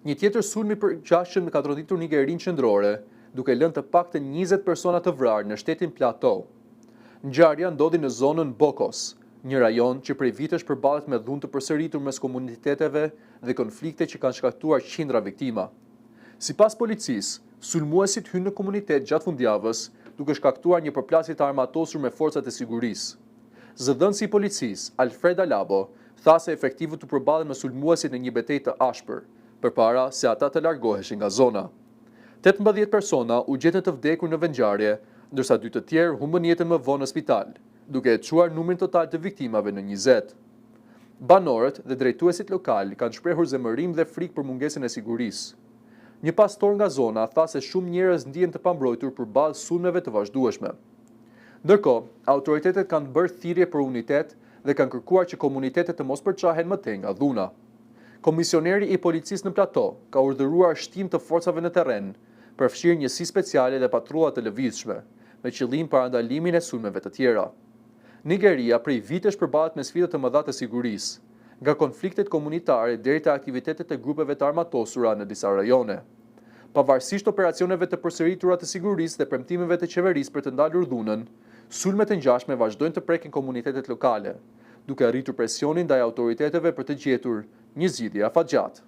Një tjetër sulm i përgjashëm ka troditur Nigerinë qendrore, duke lënë të paktën 20 persona të vrarë në shtetin Plateau. Ngjarja ndodhi në zonën Bokos, një rajon që prej vitesh përballet me dhunë të përsëritur mes komuniteteve dhe konflikte që kanë shkaktuar qindra viktima. Sipas policisë, sulmuesit hynë në komunitet gjatë fundjavës, duke shkaktuar një përplasje të armatosur me forcat e sigurisë. Zëdhënësi i policisë, Alfred Alabo, tha se efektivët u përballen me sulmuesit në një betejë të ashpër, përpara se ata të largoheshin nga zona. 18 persona u gjetën të vdekur në vendngjarje, ndërsa 2 të tjerë humbën jetën më vonë në spital, duke e çuar numrin total të viktimave në 20. Banorët dhe drejtuesit lokal kanë shprehur zemërim dhe frikë për mungesën e sigurisë. Një pastor nga zona tha se shumë njerëz ndihen të pambrojtur përballë sulmeve të vazhdueshme. Ndërkohë, autoritetet kanë bërë thirrje për unitet dhe kanë kërkuar që komunitetet të mos përçahen më tej nga dhuna. Komisioneri i policisë në Plateau ka urdhëruar shtim të forcave në terren, përfshirë njësi speciale dhe patrulla të lëvizshme, me qëllim parandalimin e sulmeve të tjera. Nigeria prej vitesh përballet me sfida të mëdha të sigurisë, nga konfliktet komunitare deri te aktivitetet e grupeve të armatosura në disa rajone. Pavarësisht operacioneve të përsëritura të sigurisë dhe premtimeve të qeverisë për të ndalur dhunën, sulmet e ngjashme vazhdojnë të prekin komunitetet lokale, duke arritur presionin ndaj autoriteteve për të gjetur një zgjidhje afatgjatë.